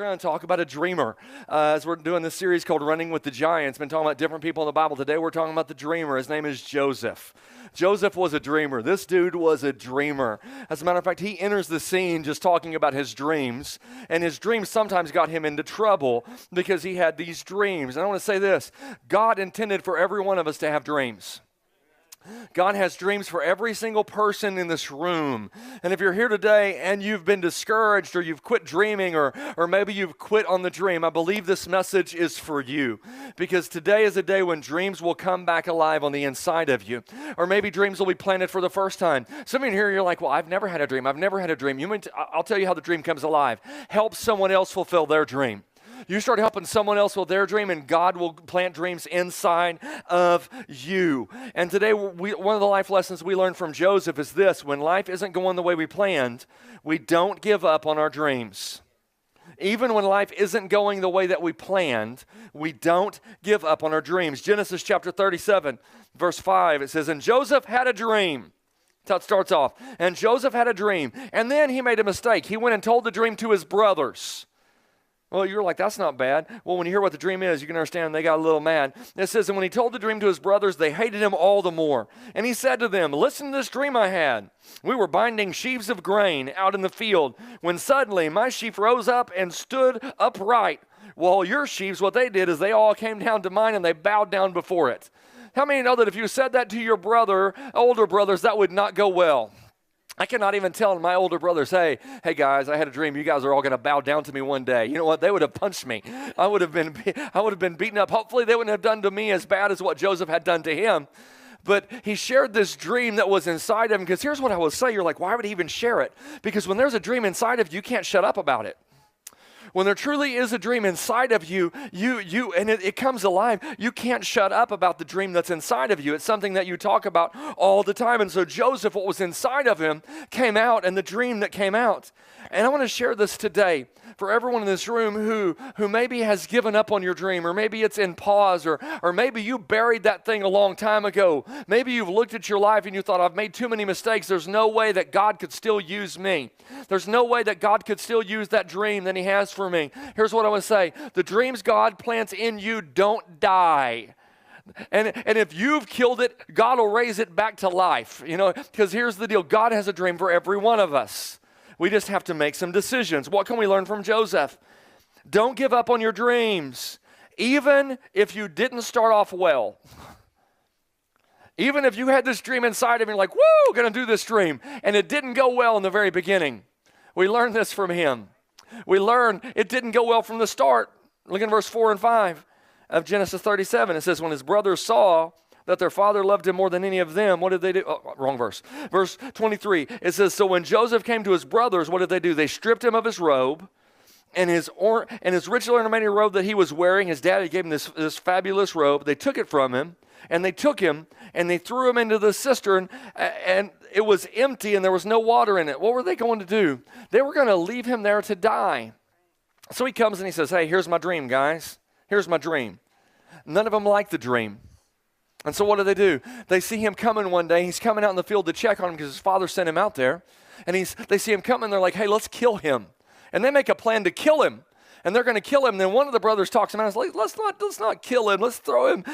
going to talk about a dreamer. As we're doing this series called Running with the Giants, been talking about different people in the Bible. Today we're talking about the dreamer. His name is Joseph. Joseph was a dreamer. This dude was a dreamer. As a matter of fact, he enters the scene just talking about his dreams, and his dreams sometimes got him into trouble because he had these dreams. And I want to say this, God intended for every one of us to have dreams. God has dreams for every single person in this room. And if you're here today and you've been discouraged or you've quit dreaming or maybe you've quit on the dream, I believe this message is for you. Because today is a day when dreams will come back alive on the inside of you. Or maybe dreams will be planted for the first time. Some of you here, you're like, well, I've never had a dream. I've never had a dream. I'll tell you how the dream comes alive. Help someone else fulfill their dream. You start helping someone else with their dream, and God will plant dreams inside of you. And today, one of the life lessons we learned from Joseph is this: when life isn't going the way we planned, we don't give up on our dreams. Even when life isn't going the way that we planned, we don't give up on our dreams. Genesis chapter 37, verse 5, it says, "And Joseph had a dream." That's how it starts off. And Joseph had a dream. And then he made a mistake. He went and told the dream to his brothers. Well, you're like, that's not bad. Well, when you hear what the dream is, you can understand they got a little mad. It says, and when he told the dream to his brothers, they hated him all the more. And he said to them, listen to this dream I had. We were binding sheaves of grain out in the field when suddenly my sheaf rose up and stood upright. Well, your sheaves, what they did is they all came down to mine and they bowed down before it. How many know that if you said that to your brother, older brothers, that would not go well? I cannot even tell my older brothers, hey guys, I had a dream. You guys are all going to bow down to me one day. You know what? They would have punched me. I would have been beaten up. Hopefully they wouldn't have done to me as bad as what Joseph had done to him. But he shared this dream that was inside of him, because here's what I will say. You're like, why would he even share it? Because when there's a dream inside of you, you can't shut up about it. When there truly is a dream inside of you, and it comes alive, you can't shut up about the dream that's inside of you. It's something that you talk about all the time. And so Joseph, what was inside of him came out, and the dream that came out. And I want to share this today for everyone in this room who maybe has given up on your dream, or maybe it's in pause, or maybe you buried that thing a long time ago. Maybe you've looked at your life and you thought, I've made too many mistakes. There's no way that God could still use me. There's no way that God could still use that dream that he has for me. Here's what I want to say. The dreams God plants in you don't die. And if you've killed it, God will raise it back to life. Because here's the deal. God has a dream for every one of us. We just have to make some decisions. What can we learn from Joseph? Don't give up on your dreams, even if you didn't start off well. Even if you had this dream inside of you, like, woo, going to do this dream, and it didn't go well in the very beginning. We learned this from him. We learn it didn't go well from the start. Look in verse 4 and 5 of Genesis 37. It says, when his brothers saw that their father loved him more than any of them, what did they do? Oh, wrong verse. Verse 23, it says, so when Joseph came to his brothers, what did they do? They stripped him of his robe and his richly ornamented robe that he was wearing. His daddy gave him this fabulous robe. They took it from him, and they took him and they threw him into the cistern, and it was empty and there was no water in it. What were they going to do? They were going to leave him there to die. So he comes and he says, hey, here's my dream, guys. Here's my dream. None of them liked the dream. And so what do? They see him coming one day. He's coming out in the field to check on him because his father sent him out there. And they see him coming. They're like, hey, let's kill him. And they make a plan to kill him. And they're going to kill him. And then one of the brothers talks him out and says, let's not kill him. Let's throw him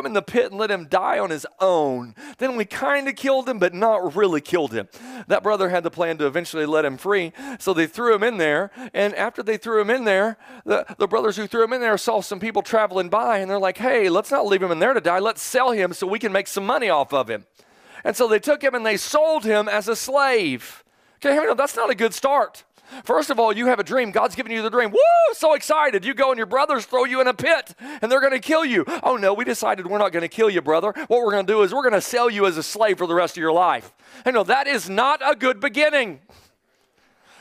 in the pit and let him die on his own. Then we kind of killed him, but not really killed him. That brother had the plan to eventually let him free. So they threw him in there. And after they threw him in there, the brothers who threw him in there saw some people traveling by. And they're like, hey, let's not leave him in there to die. Let's sell him so we can make some money off of him. And so they took him and they sold him as a slave. Okay, that's not a good start. First of all, you have a dream. God's giving you the dream. Woo, so excited. You go and your brothers throw you in a pit and they're going to kill you. Oh no, we decided we're not going to kill you, brother. What we're going to do is we're going to sell you as a slave for the rest of your life. That is not a good beginning.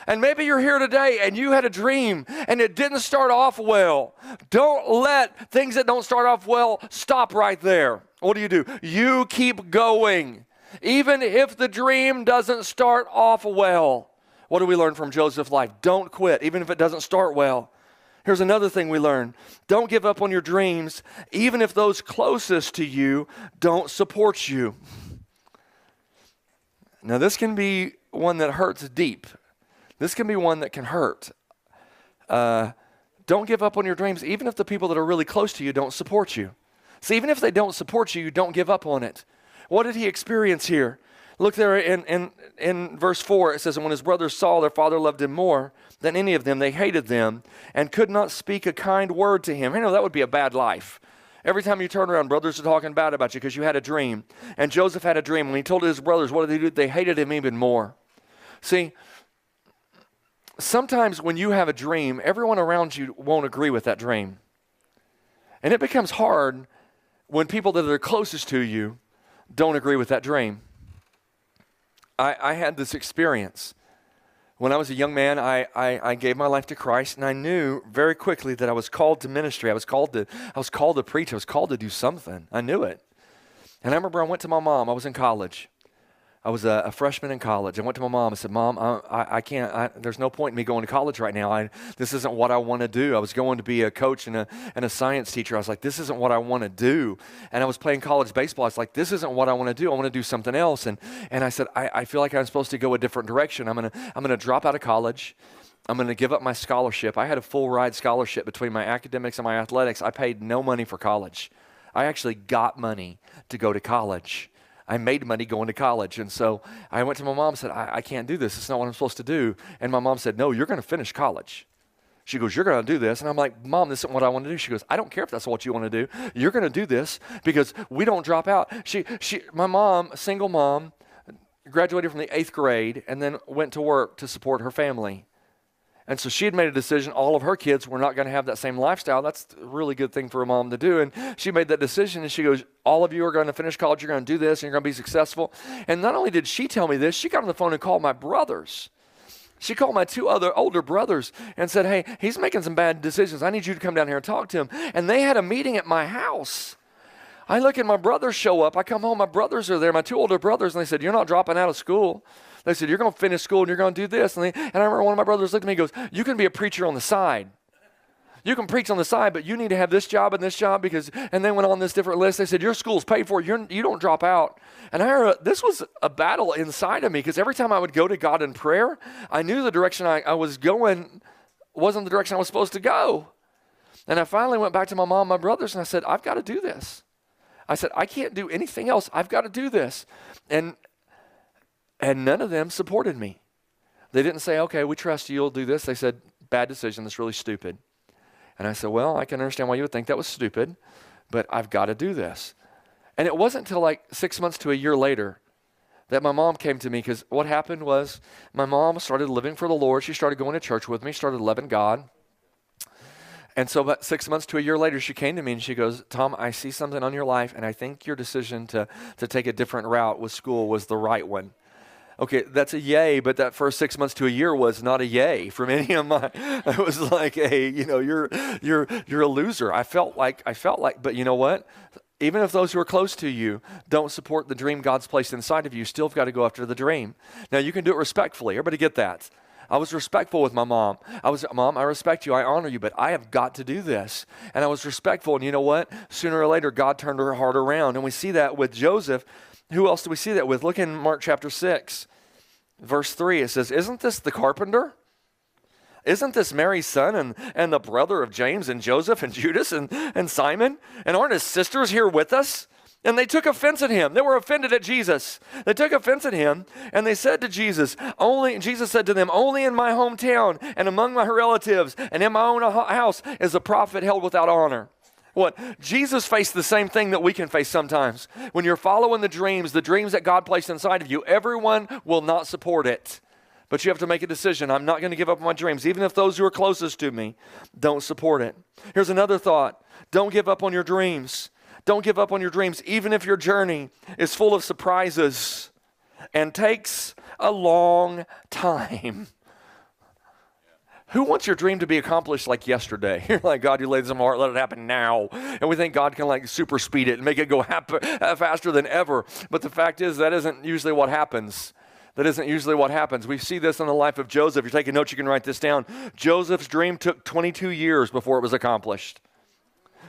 And maybe you're here today and you had a dream and it didn't start off well. Don't let things that don't start off well stop right there. What do? You keep going. Even if the dream doesn't start off well. What do we learn from Joseph's life? Don't quit, even if it doesn't start well. Here's another thing we learn. Don't give up on your dreams, even if those closest to you don't support you. Now, this can be one that hurts deep. This can be one that can hurt. Don't give up on your dreams, even if the people that are really close to you don't support you. See, even if they don't support you, you don't give up on it. What did he experience here? Look there in verse 4, it says, and when his brothers saw their father loved him more than any of them, they hated them and could not speak a kind word to him. You know, that would be a bad life. Every time you turn around, brothers are talking bad about you because you had a dream. And Joseph had a dream. When he told his brothers, what did they do? They hated him even more. See, sometimes when you have a dream, everyone around you won't agree with that dream. And it becomes hard when people that are closest to you don't agree with that dream. I had this experience. When I was a young man, I gave my life to Christ, and I knew very quickly that I was called to ministry. I was called to preach. I was called to do something. I knew it. And I remember I went to my mom. I was in college. I was a freshman in college. I went to my mom and said, Mom, I can't, there's no point in me going to college right now. This isn't what I want to do. I was going to be a coach and a science teacher. I was like, this isn't what I want to do. And I was playing college baseball. I was like, this isn't what I want to do. I want to do something else. And I said, I feel like I'm supposed to go a different direction. I'm gonna drop out of college. I'm going to give up my scholarship. I had a full ride scholarship between my academics and my athletics. I paid no money for college. I actually got money to go to college. I made money going to college. And so I went to my mom and said, I can't do this. It's not what I'm supposed to do. And my mom said, no, you're going to finish college. She goes, you're going to do this. And I'm like, Mom, this isn't what I want to do. She goes, I don't care if that's what you want to do. You're going to do this because we don't drop out. My mom, a single mom, graduated from the 8th grade and then went to work to support her family. And so she had made a decision. All of her kids were not going to have that same lifestyle. That's a really good thing for a mom to do. And she made that decision, and she goes, all of you are going to finish college. You're going to do this, and you're going to be successful. And not only did she tell me this, she got on the phone and called my brothers. She called my 2 other older brothers and said, hey, he's making some bad decisions. I need you to come down here and talk to him. And they had a meeting at my house. I look at my brothers show up. I come home. My brothers are there, my 2 older brothers, and they said, you're not dropping out of school. They said, you're going to finish school and you're going to do this. And I remember one of my brothers looked at me and goes, you can be a preacher on the side. You can preach on the side, but you need to have this job and this job because, and then went on this different list. They said, your school's paid for. You don't drop out. And I heard, this was a battle inside of me because every time I would go to God in prayer, I knew the direction I was going wasn't the direction I was supposed to go. And I finally went back to my mom, my brothers, and I said, I've got to do this. I said, I can't do anything else. I've got to do this. And none of them supported me. They didn't say, okay, we trust you, you'll do this. They said, bad decision, that's really stupid. And I said, well, I can understand why you would think that was stupid, but I've got to do this. And it wasn't until like 6 months to a year later that my mom came to me, because what happened was my mom started living for the Lord. She started going to church with me, started loving God. And so about 6 months to a year later, she came to me and she goes, Tom, I see something on your life, and I think your decision to take a different route with school was the right one. Okay, that's a yay, but that first 6 months to a year was not a yay from any of my. It was like you're a loser. I felt like, but you know what? Even if those who are close to you don't support the dream God's placed inside of you, you still have got to go after the dream. Now you can do it respectfully. Everybody get that? I was respectful with my mom. Mom, I respect you, I honor you, but I have got to do this. And I was respectful, and you know what? Sooner or later, God turned her heart around, and we see that with Joseph. Who else do we see that with? Look in Mark chapter 6, verse 3. It says, isn't this the carpenter? Isn't this Mary's son and the brother of James and Joseph and Judas and Simon? And aren't his sisters here with us? And they took offense at him. They were offended at Jesus. They took offense at him, and they said to Jesus, Jesus said to them, only in my hometown and among my relatives and in my own house is a prophet held without honor. What? Jesus faced the same thing that we can face sometimes. When you're following the dreams that God placed inside of you, everyone will not support it. But you have to make a decision. I'm not going to give up on my dreams, even if those who are closest to me don't support it. Here's another thought. Don't give up on your dreams. Don't give up on your dreams, even if your journey is full of surprises and takes a long time. Who wants your dream to be accomplished like yesterday? You're like, God, you laid this on my heart, let it happen now. And we think God can like super speed it and make it go faster than ever. But the fact is, that isn't usually what happens. That isn't usually what happens. We see this in the life of Joseph. If you're taking notes, you can write this down. Joseph's dream took 22 years before it was accomplished.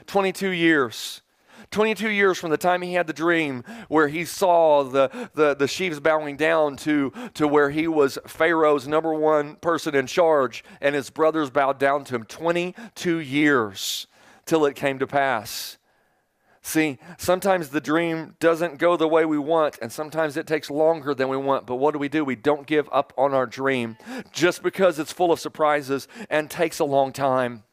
22 years. 22 years from the time he had the dream where he saw the sheaves bowing down to where he was Pharaoh's number one person in charge, and his brothers bowed down to him. 22 years till it came to pass. See, sometimes the dream doesn't go the way we want, and sometimes it takes longer than we want. But what do? We don't give up on our dream just because it's full of surprises and takes a long time.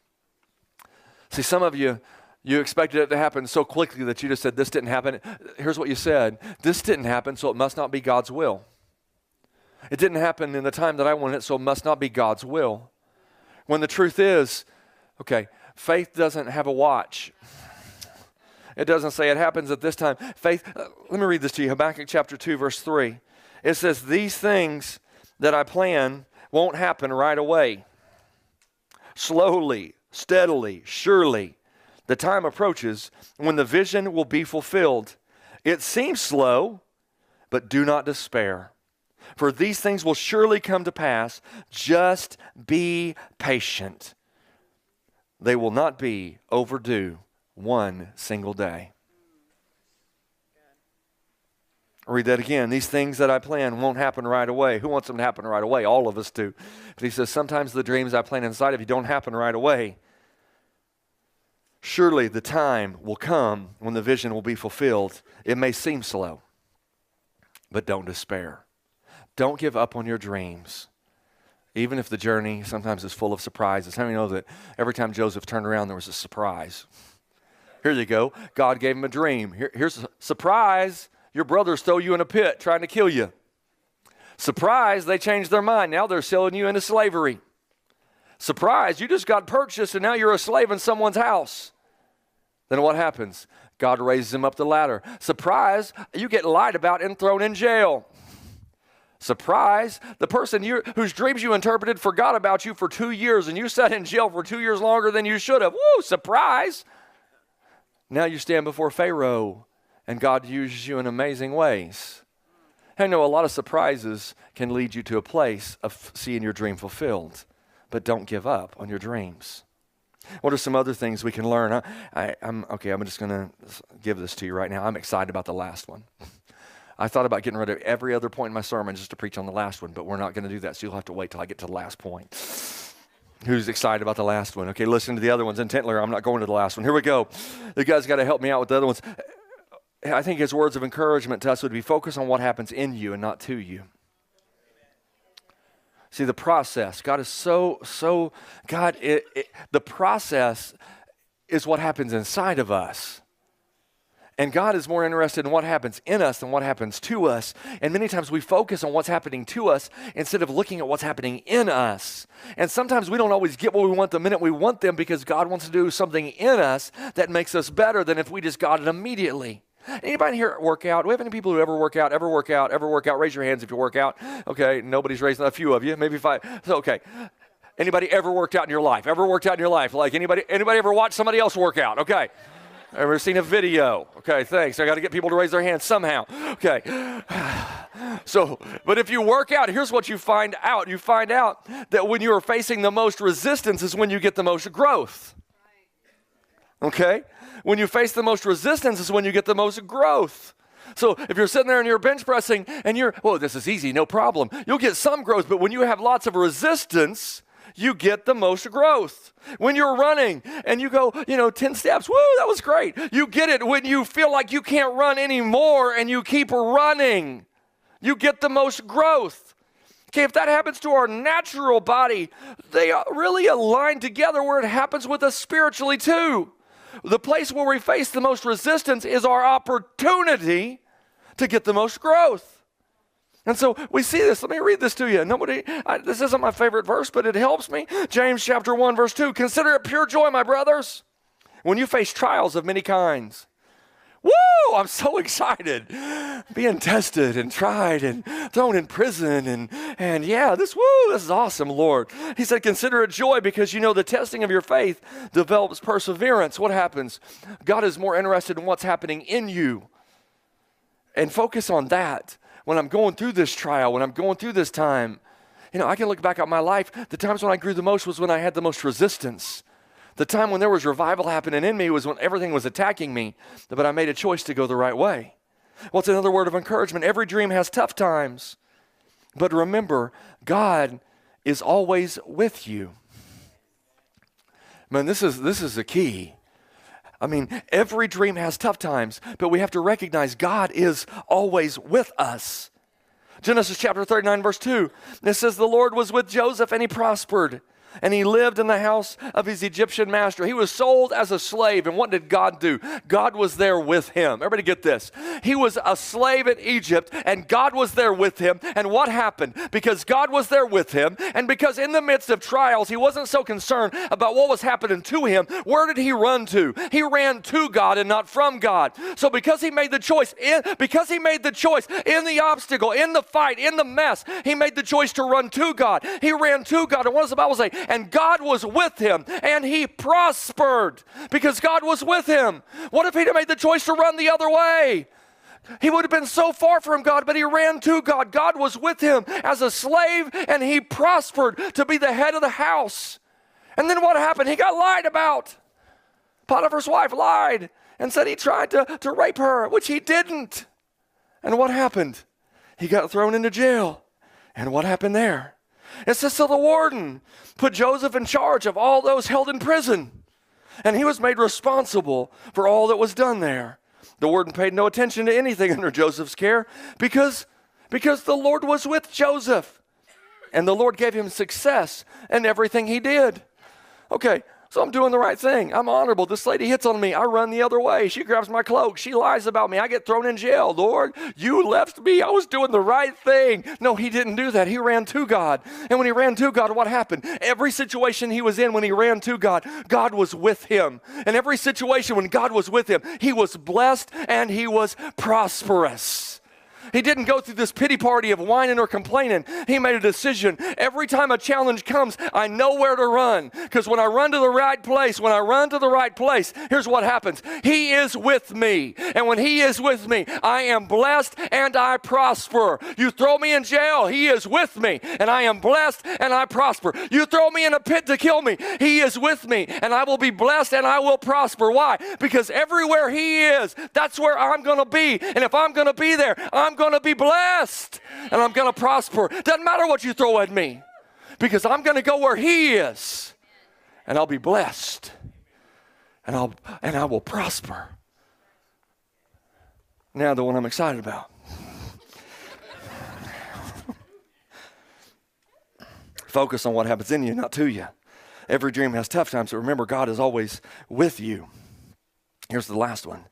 See, some of you expected it to happen so quickly that you just said, this didn't happen. Here's what you said. This didn't happen, so it must not be God's will. It didn't happen in the time that I wanted it, so it must not be God's will. When the truth is, okay, faith doesn't have a watch. It doesn't say it happens at this time. Faith, let me read this to you. Habakkuk chapter 2, verse 3. It says, these things that I plan won't happen right away. Slowly, steadily, surely, the time approaches when the vision will be fulfilled. It seems slow, but do not despair. For these things will surely come to pass. Just be patient. They will not be overdue one single day. I'll read that again. These things that I plan won't happen right away. Who wants them to happen right away? All of us do. But he says, sometimes the dreams I plan inside of you don't happen right away. Surely the time will come when the vision will be fulfilled. It may seem slow, but don't despair. Don't give up on your dreams. Even if the journey sometimes is full of surprises. How many know that every time Joseph turned around, there was a surprise? Here you go. God gave him a dream. Here's a surprise. Your brothers throw you in a pit trying to kill you. Surprise, they changed their mind. Now they're selling you into slavery. Surprise, you just got purchased and now you're a slave in someone's house. Then what happens? God raises him up the ladder. Surprise, you get lied about and thrown in jail. Surprise, the person whose dreams you interpreted forgot about you for 2 years and you sat in jail for 2 years longer than you should have. Woo, surprise. Now you stand before Pharaoh and God uses you in amazing ways. I know a lot of surprises can lead you to a place of seeing your dream fulfilled, but don't give up on your dreams. What are some other things we can learn? I'm just going to give this to you right now. I'm excited about the last one. I thought about getting rid of every other point in my sermon just to preach on the last one, but we're not going to do that, so you'll have to wait till I get to the last point. Who's excited about the last one? Okay, listen to the other ones intently, or I'm not going to the last one. Here we go. You guys got to help me out with the other ones. I think his words of encouragement to us would be focus on what happens in you and not to you. See, the process. God is the process is what happens inside of us. And God is more interested in what happens in us than what happens to us. And many times we focus on what's happening to us instead of looking at what's happening in us. And sometimes we don't always get what we want the minute we want them because God wants to do something in us that makes us better than if we just got it immediately. Anybody here work out? Do we have any people who ever work out? Raise your hands if you work out. Okay, nobody's raising. A few of you, maybe 5. So, okay. Anybody ever worked out in your life? Like anybody ever watched somebody else work out? Okay. Ever seen a video? Okay, thanks. I got to get people to raise their hands somehow. Okay. So, but if you work out, here's what you find out. You find out that when you are facing the most resistance is when you get the most growth. Okay? When you face the most resistance is when you get the most growth. So if you're sitting there and you're bench pressing and this is easy, no problem. You'll get some growth, but when you have lots of resistance, you get the most growth. When you're running and you go, 10 steps, woo, that was great. You get it when you feel like you can't run anymore and you keep running. You get the most growth. Okay, if that happens to our natural body, they really align together where it happens with us spiritually too. The place where we face the most resistance is our opportunity to get the most growth. And so we see this. Let me read this to you. This isn't my favorite verse, but it helps me. James chapter 1, verse 2. Consider it pure joy, my brothers, when you face trials of many kinds. Woo! I'm so excited. Being tested and tried and thrown in prison and this is awesome, Lord. He said, consider it joy because you know the testing of your faith develops perseverance. What happens? God is more interested in what's happening in you. And focus on that. When I'm going through this trial, when I'm going through this time, I can look back at my life. The times when I grew the most was when I had the most resistance. The time when there was revival happening in me was when everything was attacking me, but I made a choice to go the right way. What's another word of encouragement? Every dream has tough times, but remember, God is always with you. Man, this is the key. I mean, every dream has tough times, but we have to recognize God is always with us. Genesis chapter 39, verse 2, it says, the Lord was with Joseph and he prospered. And he lived in the house of his Egyptian master. He was sold as a slave. And what did God do? God was there with him. Everybody get this. He was a slave in Egypt, and God was there with him. And what happened? Because God was there with him, and because in the midst of trials, he wasn't so concerned about what was happening to him, where did he run to? He ran to God and not from God. So because he made the choice, in the obstacle, in the fight, in the mess, he made the choice to run to God. He ran to God. And what does the Bible say? And God was with him, and he prospered because God was with him. What if he'd have made the choice to run the other way? He would have been so far from God, but he ran to God. God was with him as a slave, and he prospered to be the head of the house. And then what happened? He got lied about. Potiphar's wife lied and said he tried to rape her, which he didn't. And what happened? He got thrown into jail. And what happened there? It says, so the warden put Joseph in charge of all those held in prison, and he was made responsible for all that was done there. The warden paid no attention to anything under Joseph's care because the Lord was with Joseph, and the Lord gave him success in everything he did. Okay, so I'm doing the right thing. I'm honorable. This lady hits on me. I run the other way. She grabs my cloak. She lies about me. I get thrown in jail. Lord, you left me. I was doing the right thing. No, he didn't do that. He ran to God. And when he ran to God, what happened? Every situation he was in, when he ran to God, God was with him. And every situation when God was with him, he was blessed and he was prosperous. He didn't go through this pity party of whining or complaining. He made a decision. Every time a challenge comes, I know where to run. Because when I run to the right place, here's what happens. He is with me. And when he is with me, I am blessed and I prosper. You throw me in jail, he is with me. And I am blessed and I prosper. You throw me in a pit to kill me, he is with me. And I will be blessed and I will prosper. Why? Because everywhere he is, that's where I'm going to be. And if I'm going to be there, I'm going to be blessed and I'm going to prosper. Doesn't matter what you throw at me, because I'm going to go where he is and I'll be blessed and I will prosper. Now the one I'm excited about. Focus on what happens in you, not to you. Every dream has tough times, but remember, God is always with you. Here's the last one.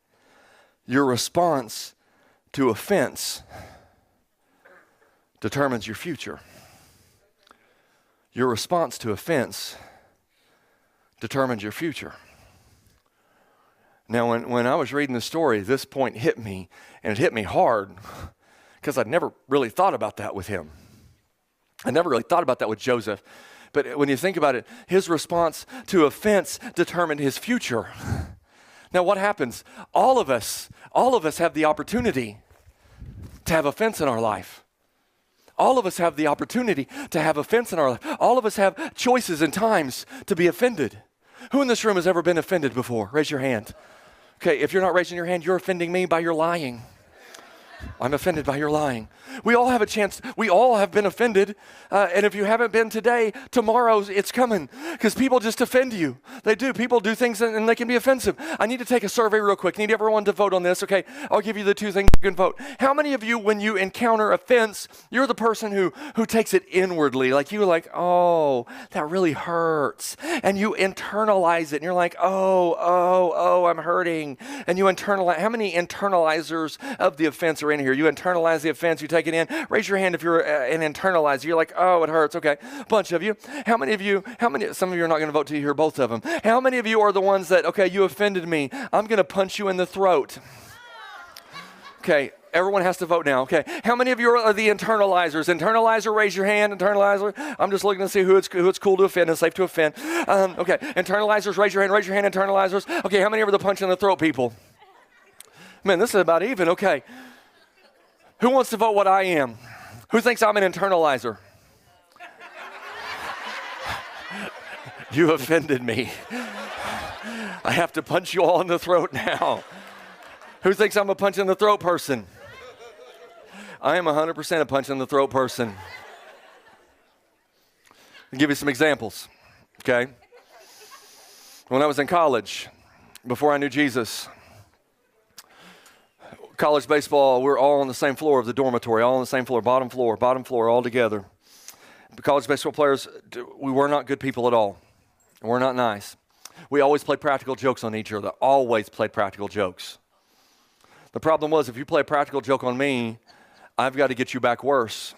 Your response to offense determines your future. Your response to offense determines your future. Now, when I was reading the story, this point hit me, and it hit me hard because I'd never really thought about that with him. I never really thought about that with Joseph. But when you think about it, his response to offense determined his future. Now, what happens? All of us have the opportunity to have offense in our life. All of us have the opportunity to have offense in our life. All of us have choices and times to be offended. Who in this room has ever been offended before? Raise your hand. Okay, if you're not raising your hand, you're offending me by your lying. I'm offended by your lying. We all have a chance. We all have been offended. And if you haven't been today, tomorrow it's coming. Because people just offend you. They do. People do things and they can be offensive. I need to take a survey real quick. I need everyone to vote on this. Okay, I'll give you the two things you can vote. How many of you, when you encounter offense, you're the person who takes it inwardly? Like you're like, oh, that really hurts. And you internalize it. And you're like, oh, I'm hurting. And you internalize. How many internalizers of the offense are in here? You internalize the offense, you take it in. Raise your hand if you're an internalizer. You're like, oh, it hurts. Okay, a bunch of you. Some of you are not going to vote till you hear both of them. How many of you are the ones that, okay, you offended me, I'm going to punch you in the throat? Okay, everyone has to vote now. Okay, how many of you are the internalizers? Internalizer, raise your hand. Internalizer. I'm just looking to see who it's cool to offend and safe to offend. Okay, internalizers, raise your hand. Raise your hand, internalizers. Okay, how many are the punch in the throat people? Man, this is about even. Okay. Who wants to vote what I am? Who thinks I'm an internalizer? You offended me. I have to punch you all in the throat now. Who thinks I'm a punch in the throat person? I am 100% a punch in the throat person. I'll give you some examples, okay? When I was in college, before I knew Jesus, college baseball, we're all on the same floor of the dormitory, all on the same floor, bottom floor, all together. The college baseball players, we were not good people at all. We're not nice. We always played practical jokes on each other, always played practical jokes. The problem was, if you play a practical joke on me, I've got to get you back worse.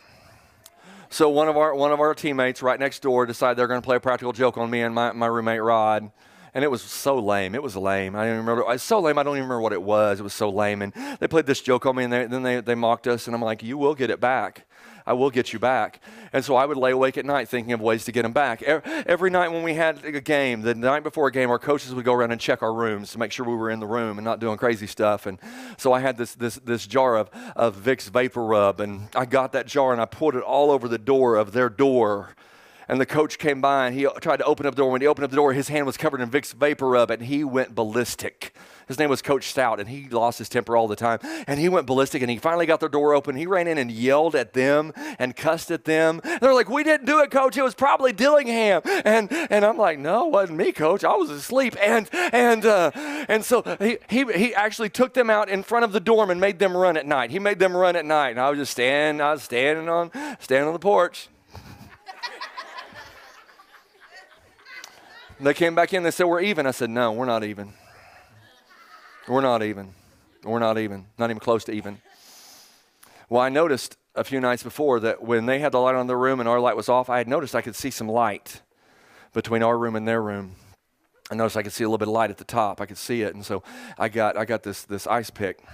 So one of our teammates right next door decided they're going to play a practical joke on me and my roommate Rod. And it was so lame. It was lame. I don't even remember. It was so lame. I don't even remember what it was. It was so lame. And they played this joke on me, and then they mocked us. And I'm like, you will get it back. I will get you back. And so I would lay awake at night thinking of ways to get him back. Every night when we had a game, the night before a game, our coaches would go around and check our rooms to make sure we were in the room and not doing crazy stuff. And so I had this jar of Vicks Vapor Rub, and I got that jar and I put it all over the door of their door. And the coach came by and he tried to open up the door. When he opened up the door, his hand was covered in Vicks Vapor Rub, and he went ballistic. His name was Coach Stout, and he lost his temper all the time. And he went ballistic, and he finally got their door open. He ran in and yelled at them and cussed at them. They're like, we didn't do it, Coach. It was probably Dillingham. And I'm like, no, it wasn't me, Coach. I was asleep. And so he actually took them out in front of the dorm and made them run at night. He made them run at night. And I was standing on the porch. They came back in, they said, we're even. I said, no, we're not even. We're not even. We're not even. Not even close to even. Well, I noticed a few nights before that when they had the light on their room and our light was off, I had noticed I could see some light between our room and their room. I noticed I could see a little bit of light at the top. I could see it. And so I got this ice pick.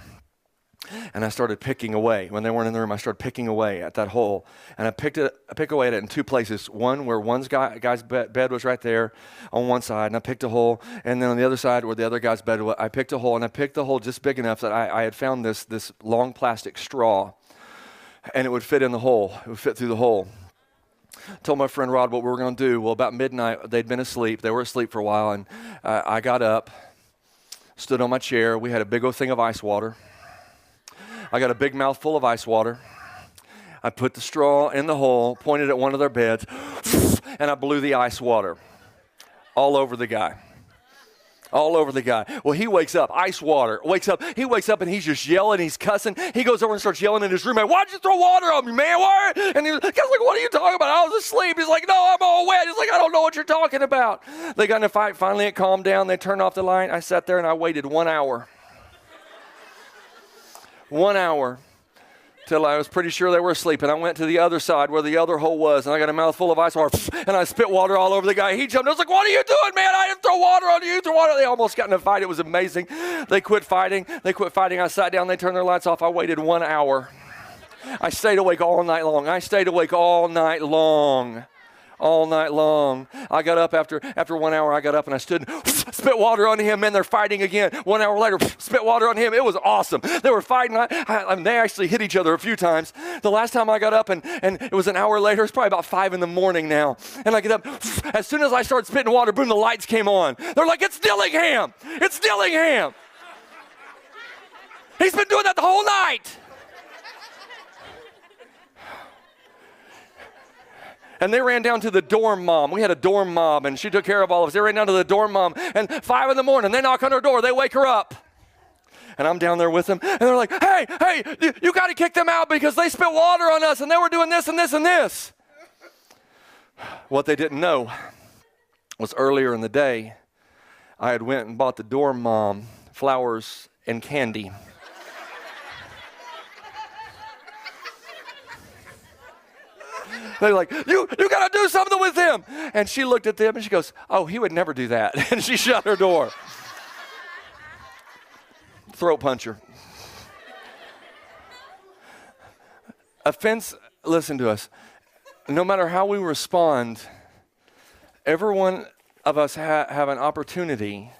And I started picking away. When they weren't in the room, I started picking away at that hole. And I picked away at it in two places. One where one guy's bed was right there on one side, and I picked a hole. And then on the other side where the other guy's bed was, I picked a hole. And I picked the hole just big enough that I had found this long plastic straw. And it would fit in the hole. It would fit through the hole. Told my friend Rod what we were going to do. Well, about midnight, they'd been asleep. They were asleep for a while. And I got up, stood on my chair. We had a big old thing of ice water. I got a big mouthful of ice water. I put the straw in the hole, pointed at one of their beds, and I blew the ice water all over the guy. All over the guy. Well, he wakes up, ice water, He wakes up and he's just yelling, he's cussing. He goes over and starts yelling at his roommate, why'd you throw water on me, man? Why? And he was like, what are you talking about? I was asleep. He's like, no, I'm all wet. He's like, I don't know what you're talking about. They got in a fight. Finally, it calmed down. They turned off the light. I sat there and I waited 1 hour. 1 hour till I was pretty sure they were asleep. And I went to the other side where the other hole was, and I got a mouthful of ice water, and I spit water all over the guy. He jumped. I was like, what are you doing, man? I didn't throw water on you. You threw water. They almost got in a fight. It was amazing. They quit fighting. I sat down. They turned their lights off. I waited 1 hour. I stayed awake all night long. All night long. I got up after 1 hour. I got up and I stood and spit water on him, and they're fighting again. 1 hour later, spit water on him. It was awesome. They were fighting. They actually hit each other a few times. The last time I got up, and it was an hour later. It's probably about 5 in the morning now. And I get up. As soon as I started spitting water, boom, the lights came on. They're like, it's Dillingham. It's Dillingham. He's been doing that the whole night. And they ran down to the dorm mom. We had a dorm mom, and she took care of all of us. They ran down to the dorm mom, and 5 in the morning, they knock on her door. They wake her up. And I'm down there with them, and they're like, hey, you got to kick them out because they spit water on us, and they were doing this and this and this. What they didn't know was earlier in the day, I had went and bought the dorm mom flowers and candy. They're like, you got to do something with him. And she looked at them and she goes, oh, he would never do that. And she shut her door. Throat puncher. Offense, listen to us. No matter how we respond, every one of us have an opportunity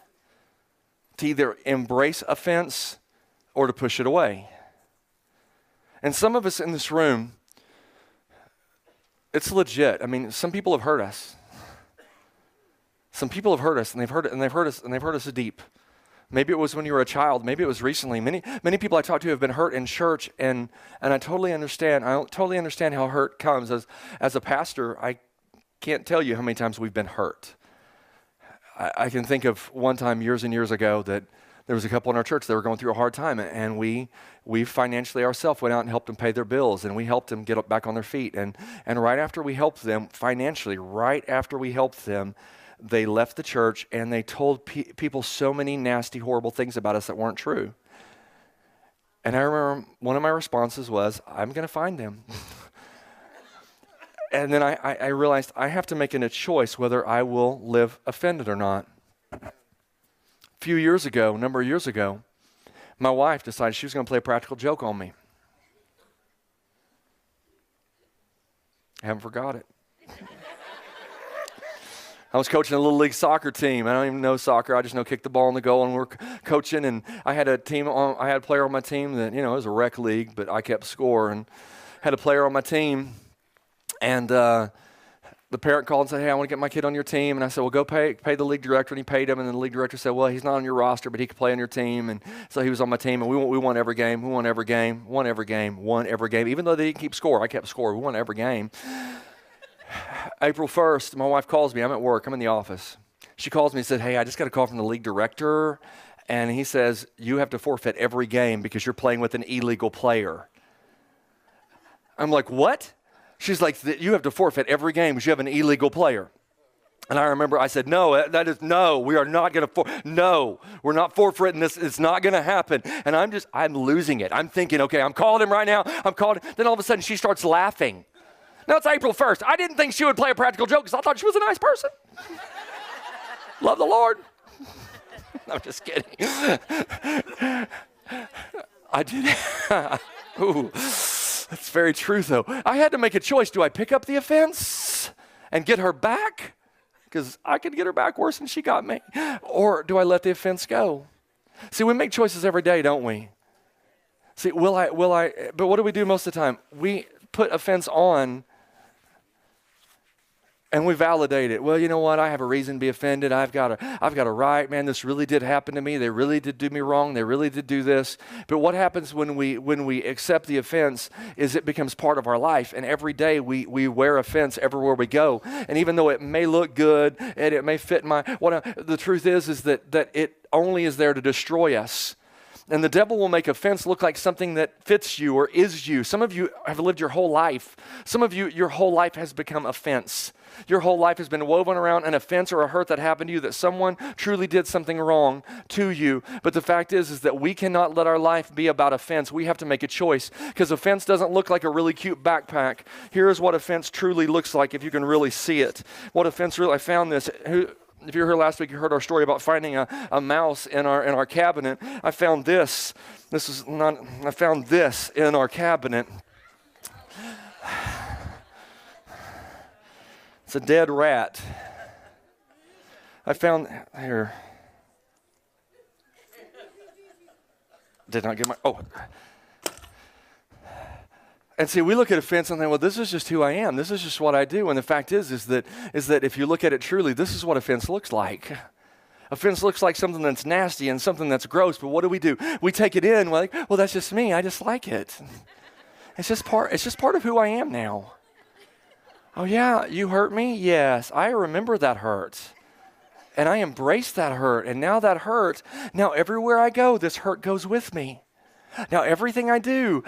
to either embrace offense or to push it away. And some of us in this room, it's legit. I mean, some people have hurt us. Some people have hurt us, and they've hurt us deep. Maybe it was when you were a child. Maybe it was recently. Many people I talk to have been hurt in church, and I totally understand. I totally understand how hurt comes. As a pastor, I can't tell you how many times we've been hurt. I can think of one time years and years ago that there was a couple in our church that were going through a hard time, and we financially ourselves went out and helped them pay their bills, and we helped them get back on their feet. And right after we helped them financially, they left the church and they told people so many nasty, horrible things about us that weren't true. And I remember one of my responses was, I'm going to find them. And then I realized I have to make a choice whether I will live offended or not. A number of years ago, my wife decided she was going to play a practical joke on me. I haven't forgot it. I was coaching a little league soccer team. I don't even know soccer. I just know kick the ball in the goal, and we're coaching. And I had a player on my team that, it was a rec league, but I kept score, and had a player on my team. And the parent called and said, hey, I want to get my kid on your team. And I said, well, go pay the league director. And he paid him. And then the league director said, well, he's not on your roster, but he could play on your team. And so he was on my team. And we won every game. Won every game. Even though they didn't keep score, I kept score. We won every game. April 1st, my wife calls me. I'm at work. I'm in the office. She calls me and said, hey, I just got a call from the league director. And he says, you have to forfeit every game because you're playing with an illegal player. I'm like, what? She's like, you have to forfeit every game because you have an illegal player. And I remember I said, no, we are not going to, we're not forfeiting this. It's not going to happen. And I'm losing it. I'm thinking, okay, I'm calling him right now. Then all of a sudden she starts laughing. Now it's April 1st. I didn't think she would play a practical joke because I thought she was a nice person. Love the Lord. I'm just kidding. I did. Ooh. That's very true, though. I had to make a choice. Do I pick up the offense and get her back? Because I could get her back worse than she got me. Or do I let the offense go? See, we make choices every day, don't we? See, will I? But what do we do most of the time? We put offense on and we validate it. Well, you know what? I have a reason to be offended. I've got a right. Man, this really did happen to me. They really did do me wrong. They really did do this. But what happens when we accept the offense is it becomes part of our life. And every day we wear offense everywhere we go. And even though it may look good and it may fit the truth is that it only is there to destroy us. And the devil will make offense look like something that fits you or is you. Some of you have lived your whole life. Some of you, your whole life has become offense. Your whole life has been woven around an offense or a hurt that happened to you, that someone truly did something wrong to you. But the fact is that we cannot let our life be about offense. We have to make a choice, because offense doesn't look like a really cute backpack. Here's what offense truly looks like if you can really see it. What offense really, I found this. If you were here last week, you heard our story about finding a mouse in our cabinet. I found this. I found this in our cabinet. It's a dead rat. I found here. Did not get And see, we look at offense and think, well, this is just who I am. This is just what I do. And the fact is that if you look at it truly, this is what offense looks like. Offense looks like something that's nasty and something that's gross. But what do? We take it in. We're like, well, that's just me. I just like it. It's just part of who I am now. Oh yeah, you hurt me? Yes, I remember that hurt. And I embrace that hurt. And now now everywhere I go, this hurt goes with me. Now everything I do,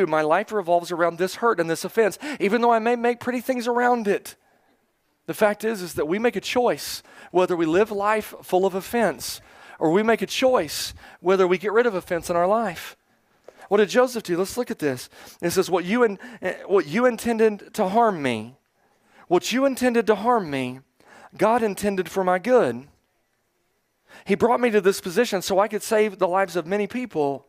my life revolves around this hurt and this offense, even though I may make pretty things around it. The fact is that we make a choice whether we live life full of offense, or we make a choice whether we get rid of offense in our life. What did Joseph do? Let's look at this. It says, what you intended to harm me, God intended for my good. He brought me to this position so I could save the lives of many people.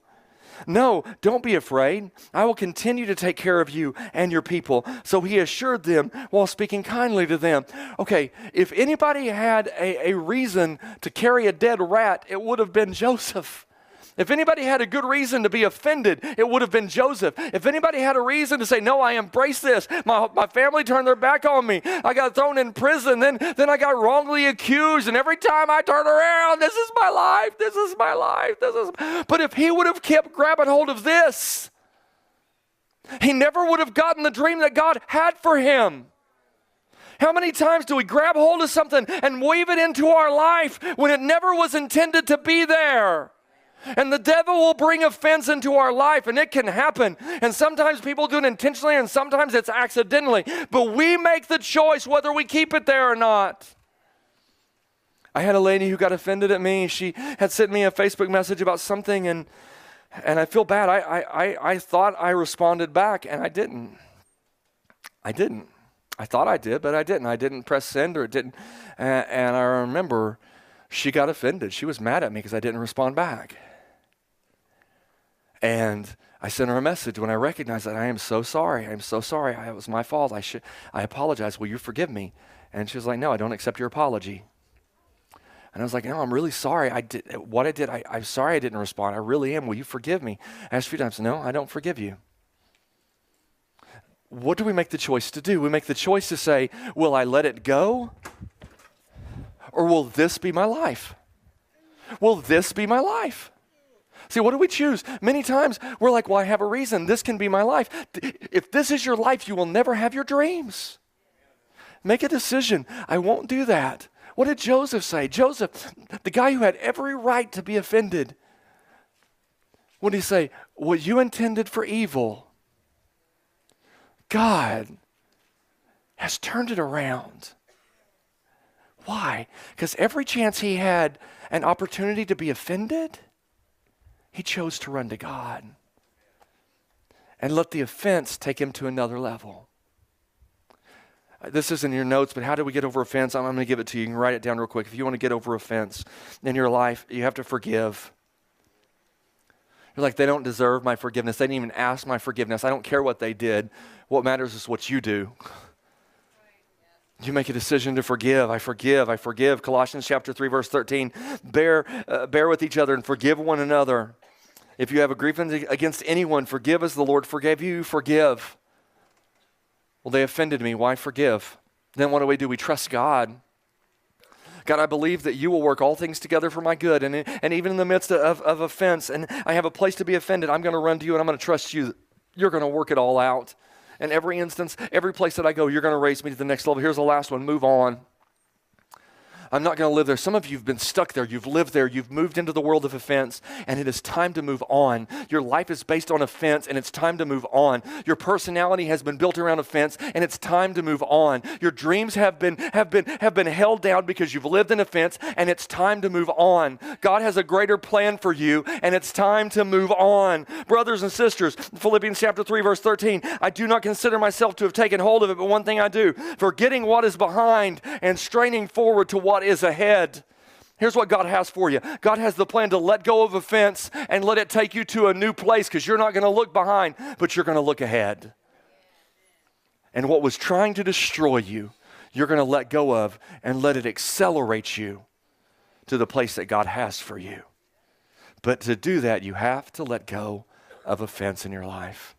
No, don't be afraid. I will continue to take care of you and your people. So he assured them while speaking kindly to them. Okay, if anybody had a reason to carry a dead rat, it would have been Joseph. If anybody had a good reason to be offended, it would have been Joseph. If anybody had a reason to say, no, I embrace this. My family turned their back on me. I got thrown in prison. Then I got wrongly accused. And every time I turn around, this is my life. This is my life. But if he would have kept grabbing hold of this, he never would have gotten the dream that God had for him. How many times do we grab hold of something and weave it into our life when it never was intended to be there? And the devil will bring offense into our life, and it can happen. And sometimes people do it intentionally, and sometimes it's accidentally. But we make the choice whether we keep it there or not. I had a lady who got offended at me. She had sent me a Facebook message about something, and I feel bad. I thought I responded back, and I didn't. I thought I did, but I didn't. I didn't press send, or it didn't. And I remember she got offended. She was mad at me because I didn't respond back. And I sent her a message when I recognized that. I am so sorry. I'm so sorry. It was my fault. I apologize. Will you forgive me? And she was like, no, I don't accept your apology. And I was like, no, I'm really sorry. I'm sorry I didn't respond. I really am. Will you forgive me? I asked a few times, no, I don't forgive you. What do we make the choice to do? We make the choice to say, will I let it go? Or will this be my life? Will this be my life? See, what do we choose? Many times we're like, well, I have a reason. This can be my life. If this is your life, you will never have your dreams. Make a decision. I won't do that. What did Joseph say? Joseph, the guy who had every right to be offended, what did he say? What you intended for evil, God has turned it around. Why? Because every chance he had an opportunity to be offended, he chose to run to God and let the offense take him to another level. This isn't in your notes, but how do we get over offense? I'm going to give it to you. You can write it down real quick. If you want to get over offense in your life, you have to forgive. You're like, they don't deserve my forgiveness. They didn't even ask my forgiveness. I don't care what they did. What matters is what you do. You make a decision to forgive. I forgive. Colossians chapter 3, verse 13. Bear with each other and forgive one another. If you have a grievance against anyone, forgive as the Lord forgave you. Forgive. Well, they offended me. Why forgive? Then what do? We trust God. God, I believe that you will work all things together for my good. And even in the midst of offense, and I have a place to be offended, I'm going to run to you and I'm going to trust you. You're going to work it all out. In every instance, every place that I go, you're going to raise me to the next level. Here's the last one. Move on. I'm not going to live there. Some of you have been stuck there. You've lived there. You've moved into the world of offense, and it is time to move on. Your life is based on offense, and it's time to move on. Your personality has been built around offense, and it's time to move on. Your dreams have been held down because you've lived in offense, and it's time to move on. God has a greater plan for you, and it's time to move on. Brothers and sisters, Philippians chapter 3, verse 13, I do not consider myself to have taken hold of it, but one thing I do, forgetting what is behind and straining forward to what is ahead. Here's what God has for you. God has the plan to let go of offense and let it take you to a new place, because you're not going to look behind, but you're going to look ahead. And what was trying to destroy you, you're going to let go of and let it accelerate you to the place that God has for you. But to do that, you have to let go of offense in your life.